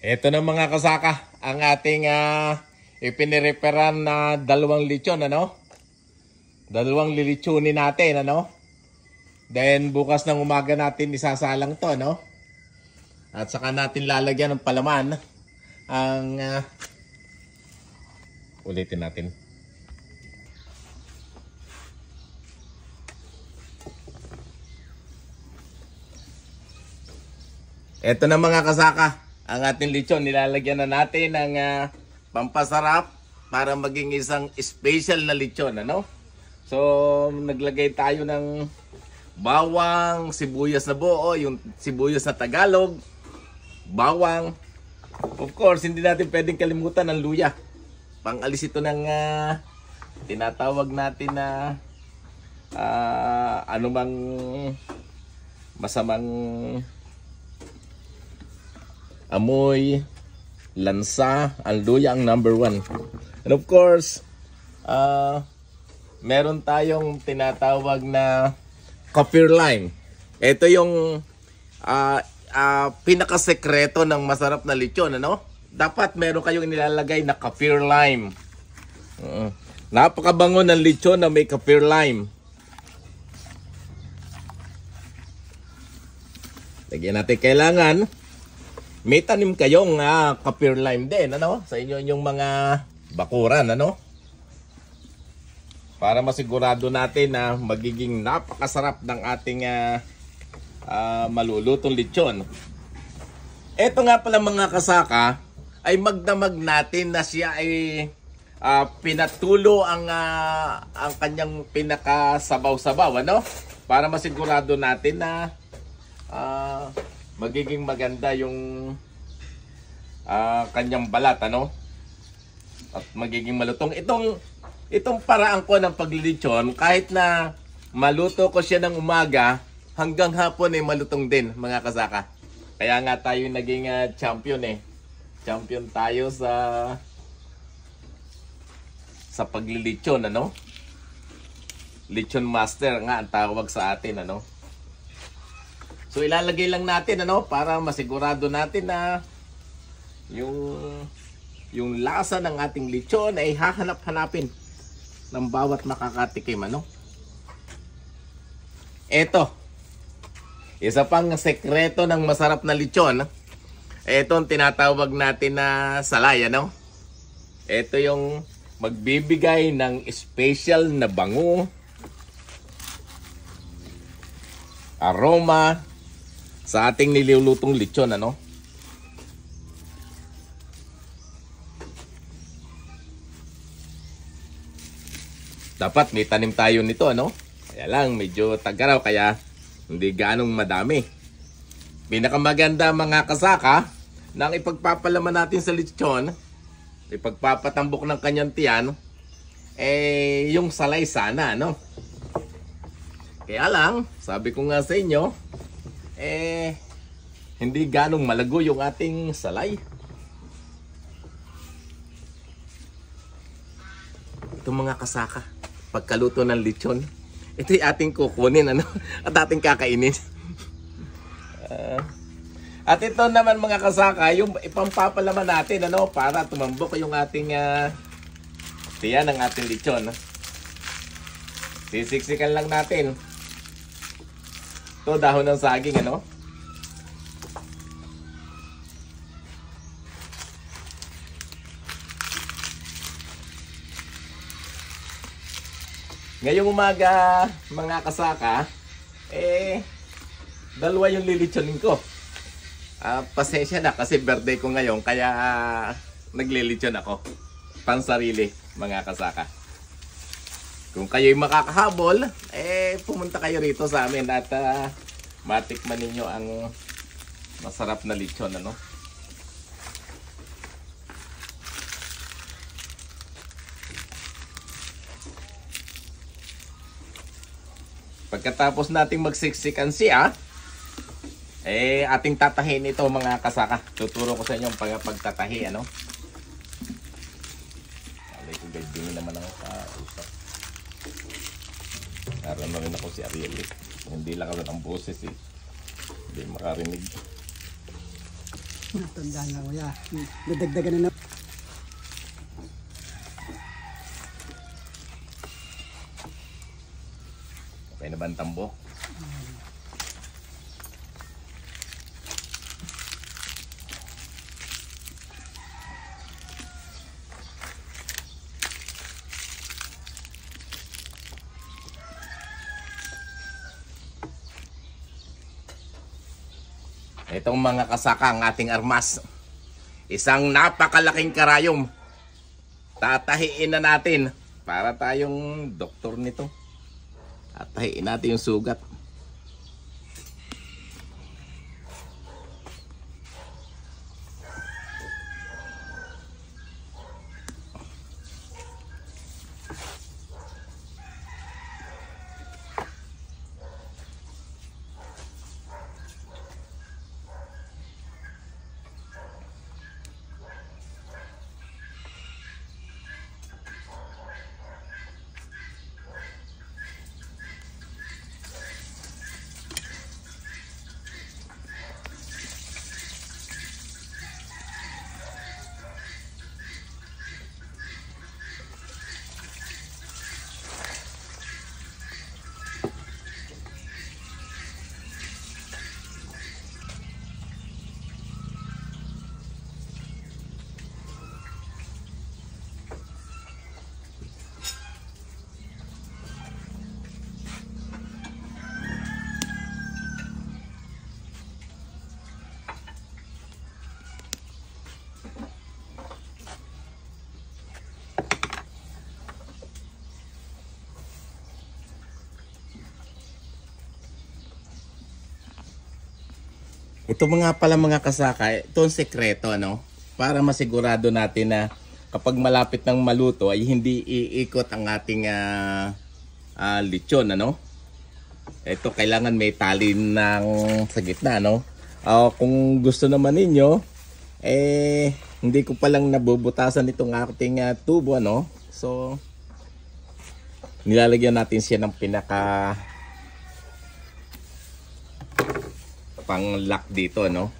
Ito na mga kasaka, ang ating ipinireperan na dalawang lechon, ano? Dalawang lilichonin natin, ano? Then bukas ng umaga natin isasalang to, no? At saka natin lalagyan ng palaman ang ulitin natin. Ito na mga kasaka, ang ating lechon. Nilalagyan na natin ng pampasarap para maging isang special na lechon, ano? So, naglagay tayo ng bawang, sibuyas na buo, yung sibuyas na Tagalog, bawang. Of course, hindi natin pwedeng kalimutan ng luya. Pang-alis ito ng tinatawag natin na anumang masamang amoy, lansa. Ang luya ang number 1. And of course, meron tayong tinatawag na kaffir lime. Ito yung pinakasekreto ng masarap na lechon, ano? Dapat meron kayong nilalagay na kaffir lime. Napakabango ng lechon na may kaffir lime. Lagyan natin, kailangan may tanim kayong kaffir lime din, ano? Sa inyo yung mga bakuran, ano? Para masigurado natin na magiging napakasarap ng ating malulutong lechon. Ito nga pala mga kasaka, ay magdamag natin na siya ay pinatulo ang kanyang pinakasabaw-sabaw, ano? Para masigurado natin na magiging maganda yung kanyang balat, ano? At magiging malutong. Itong paraan ko ng paglilechon, kahit na maluto ko siya ng umaga, hanggang hapon ay malutong din, mga kasaka. Kaya nga tayo naging champion eh. Champion tayo sa paglilechon, ano? Lechon master nga ang tawag sa atin, ano? So ilalagay lang natin, ano, para masigurado natin na yung lasa ng ating lechon ay hahanap-hanapin ng bawat makakatikim, ano. Ito, isa pang sekreto ng masarap na lechon. Ito ang tinatawag natin na salay, ano. Ito yung magbibigay ng special na bango, aroma sa ating nilulutong lechon, ano. Dapat may tanim tayo nito, ano. Kaya lang medyo tagaraw, kaya hindi ganong madami. Pinakamaganda mga kasaka nang ipagpapalaman natin sa lechon, ipagpapatambok ng kanyang tiyan, yung salay sana, ano. Kaya lang, sabi ko nga sa inyo, hindi ganong malago yung ating salay. Ito mga kasaka, pagkaluto ng lechon, ito yung ating kukunin, ano, at ating kakainin. At ito naman mga kasaka, yung ipampapalaman natin, ano, para tumambok yung ating tiyan ng ating lechon. Sisiksikan lang natin. Ito, dahon ng saging, ano. Ngayong umaga, mga kasaka, dalawa yung lilitsonin ko. Pasensya na kasi birthday ko ngayon, kaya naglilitsyon ako. Pansarili, mga kasaka. Kung kayo'y makakahabol, pumunta kayo rito sa amin at matikman ninyo ang masarap na lechon, ano. Pagkatapos nating magsiksikan siya, ating tatahin ito mga kasaka. Tuturo ko sa inyo ang pagtatahi, ano. Alay ko guys, din naman ako kausap. Naroon na rin ako si Ariel eh. Hindi lang ako ng boses eh. Hindi makarinig. Natandaan na kuya. Dadagdagan na na. Okay na ba ang tambok? Itong mga kasaka ang ating armas. Isang napakalaking karayom. Tatahiin na natin para tayong doktor nito. Tatahiin natin yung sugat. Ito mga pala mga kasaka, ito ang sekreto, no? Para masigurado natin na kapag malapit ng maluto ay hindi iikot ang ating lechon, ano? Ito kailangan may tali ng sa gitna, no? Kung gusto naman ninyo, hindi ko palang nabubutasan itong ating tubo, ano? So, nilalagyan natin siya ng pinaka pang-lock dito, no?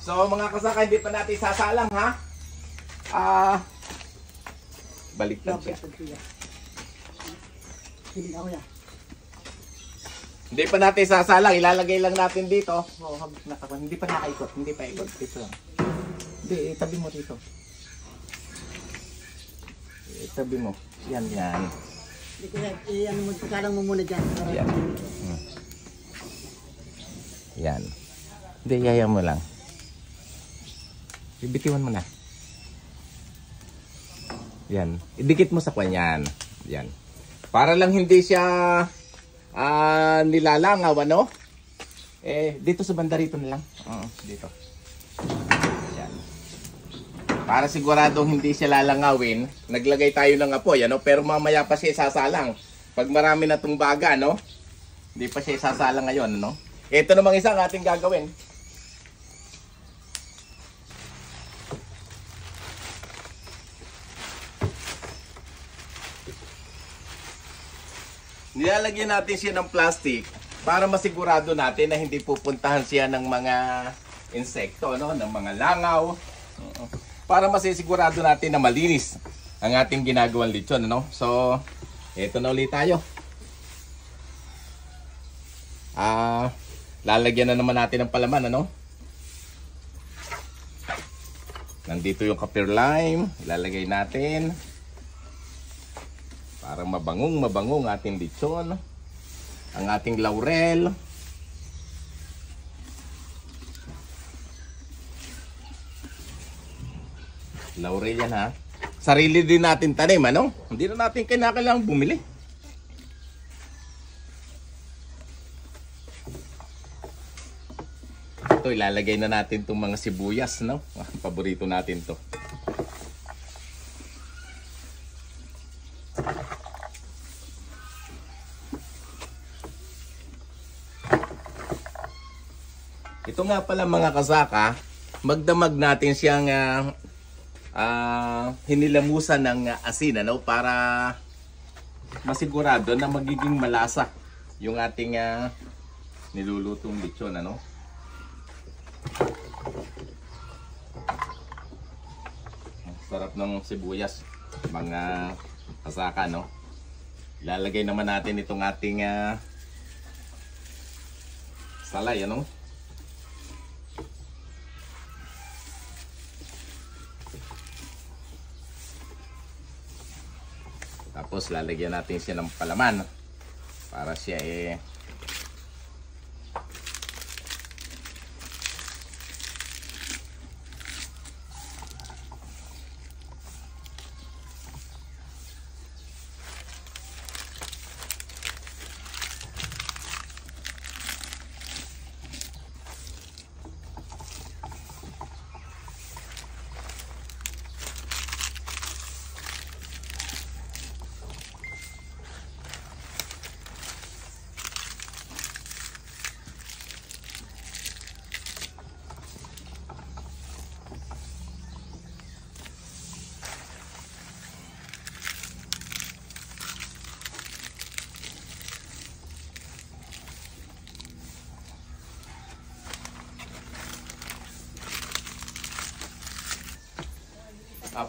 So mga kasaka, hindi pa natin sasalang, ha? Baliktad siya. Hindi pa natin sasalang, ilalagay lang natin dito. Hindi pa nakaikot, hindi pa ikot. Dito lang. Hindi, itabi mo dito. Itabi mo. Yan, yan. Ano mo, pagkarang mo muna dyan. Yan. Yan. Hindi, yaya mo lang. Ibitiwan mo na. Yan. Idikit mo sa kanya. Yan. Para lang hindi siya nilalangaw, ano? Dito sa banda rito na lang. Dito. Yan. Para siguradong hindi siya lalangawin, naglagay tayo ng apoy, ano? Pero mamaya pa siya isasalang. Pag marami na itong baga, no? Hindi pa siya isasalang ngayon, no? Ito namang isang ating gagawin. nilalagyan natin siya ng plastic para masigurado natin na hindi pupuntahan siya ng mga insekto, no? Ng mga langaw. Para masisigurado natin na malinis ang ating ginagawang lechon, ano? So, eto na ulit tayo. Lalagyan na naman natin ng palaman, ano? Nandito yung kaper lime, ilalagay natin para mabangong ating lechon. Ang ating laurel. Laurel yan, ha. Sarili din natin tanim, ano? Hindi na natin kailangang bumili. Ito, ilalagay na natin itong mga sibuyas, no? Paborito natin to. Ito nga pala mga kasaka, magdamag natin siyang hinilamusan ng asin, ano? Para masigurado na magiging malasa yung ating nilulutong lechon, ano? Sarap ng sibuyas, mga kasaka, no? Ilalagay naman natin itong ating salay, ano? Tapos lalagyan natin siya ng palaman para siya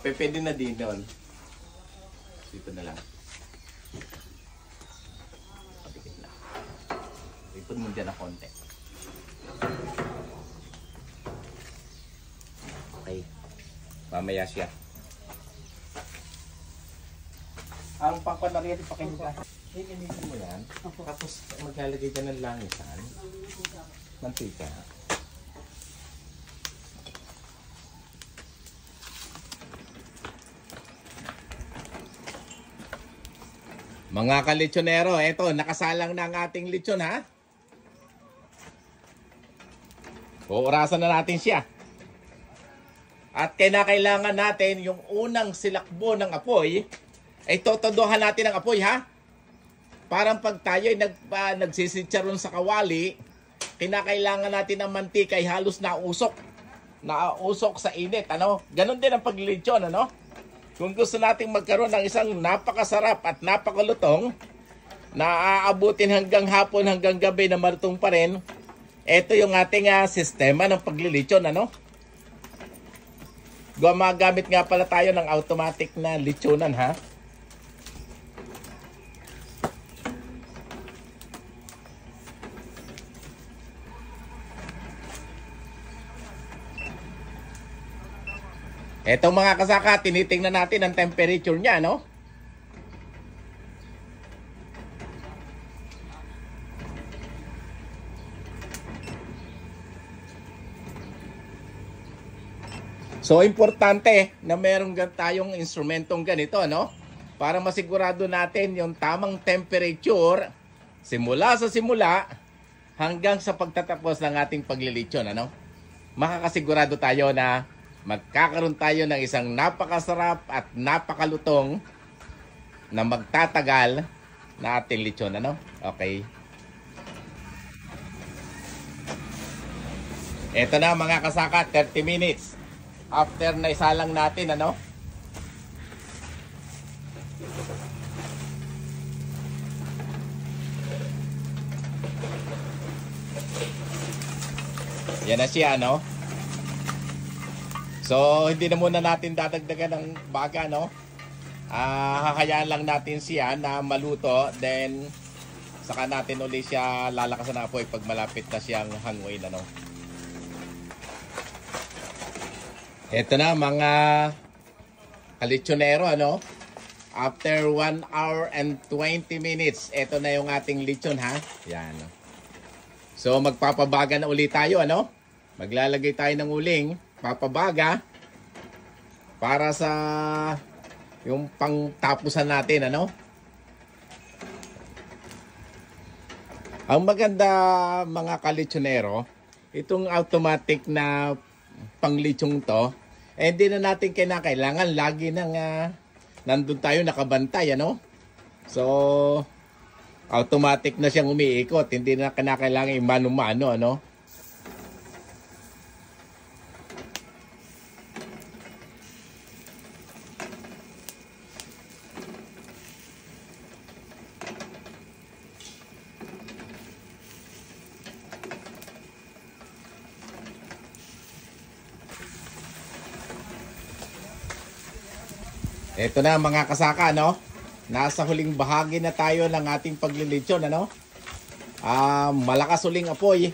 pwede na din doon. Dito na lang. Pabigit na. Ipon mo dyan na konti. Okay. Mamaya siya. Ang pangpanariyan, ipakinig ka. Hinihin mo yan. Tapos maglalagay ka ng langisan. Mantika. Mga kalechonero, eto, nakasalang na ang ating lechon, ha? Uurasan na natin siya. At kailangan natin yung unang silakbo ng apoy, ay totodohan natin ang apoy, ha? Parang pag tayo ay nagsisitsaron sa kawali, kinakailangan natin ng mantika ay halos nausok. Nausok sa init, ano? Ganon din ang paglilechon, ano? Kung gusto nating magkaroon ng isang napakasarap at napakalutong na aabutin hanggang hapon, hanggang gabi na marutong pa rin, ito yung ating sistema ng paglilechon, ano? Gumagamit nga pala tayo ng automatic na lechonan, ha? Etong mga kasaka, tinitingnan natin ang temperature niya, no? So, importante na meron tayong instrumentong ganito, no? Para masigurado natin yung tamang temperature simula sa simula hanggang sa pagtatapos ng ating paglilechon, ano? Makakasigurado tayo na magkakaroon tayo ng isang napakasarap at napakalutong na magtatagal na ating lechon, ano? Okay. Ito na mga kasaka, 30 minutes after na isalang natin, ano? Yan na siya, no? So, hindi na muna natin dadagdagan ng baga, no? Hahayaan lang natin siya na maluto. Then, saka natin ulit siya lalakasan na apoy pag malapit na siyang hanguin, ano? Ito na, mga kalitsonero, ano? After 1 hour and 20 minutes, ito na yung ating lechon, ha? Yan. So, magpapabaga na ulit tayo, ano? Maglalagay tayo ng uling, papabaga, para sa yung pangtapusan natin, ano? Ang maganda, mga kalitsonero, itong automatic na panglitsong to, hindi na natin kailangan lagi nang nandun tayo nakabantay, ano? So, automatic na siyang umiikot, hindi na kailangan mano-mano, ano? Ito na mga kasaka, no? Nasa huling bahagi na tayo ng ating paglilitsyon, ano? Malakas uling apoy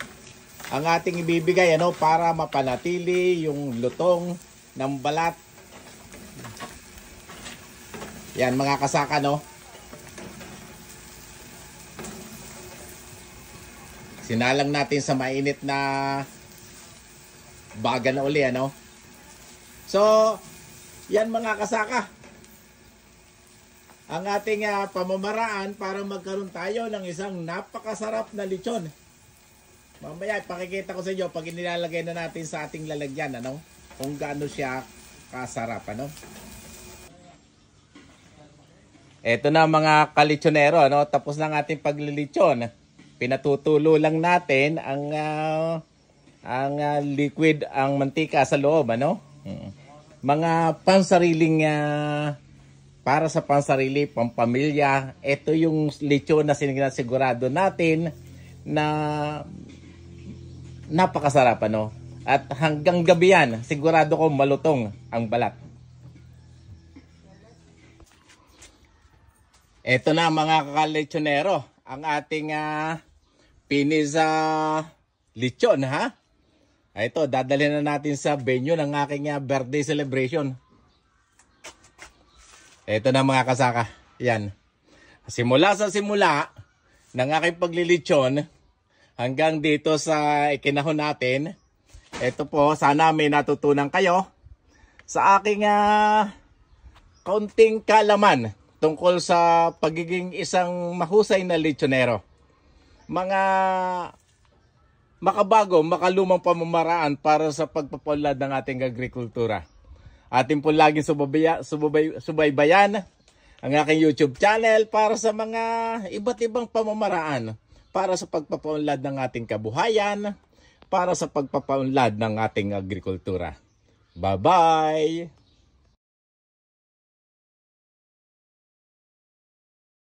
ang ating ibibigay, ano? Para mapanatili yung lutong ng balat. Yan mga kasaka, no? Sinalang natin sa mainit na baga na uli, ano? So, yan mga kasaka, ang ating pamamaraan para magkaroon tayo ng isang napakasarap na lechon. Mamaya pakikita ko sa inyo pag inilalagay na natin sa ating lalagyan, ano, kung gaano siya kasarap, ano. Ito na mga kalitsonero, ano, tapos na ang ating paglilitsyon. Pinatutulo lang natin ang liquid, ang mantika sa loob, ano. Mga pansariling para sa pansarili, pampamilya, ito yung lechon na sinisigurado natin na napakasarap, ano? At hanggang gabi yan, sigurado ko malutong ang balat. Ito na mga kalechonero, ang ating finish lechon, ha? Ito, dadalhin na natin sa venue ng aking birthday celebration. Ito na mga kasaka. Yan. Simula sa simula ng aking paglilitsyon hanggang dito sa ikinahon natin. Ito po, sana may natutunan kayo sa aking kaunting kaalaman tungkol sa pagiging isang mahusay na lechonero. Mga makabago, makalumang pamamaraan para sa pagpapaunlad ng ating agrikultura. Atin po laging subaybayan ang aking YouTube channel para sa mga iba't ibang pamamaraan para sa pagpapaunlad ng ating kabuhayan, para sa pagpapaunlad ng ating agrikultura. Bye-bye!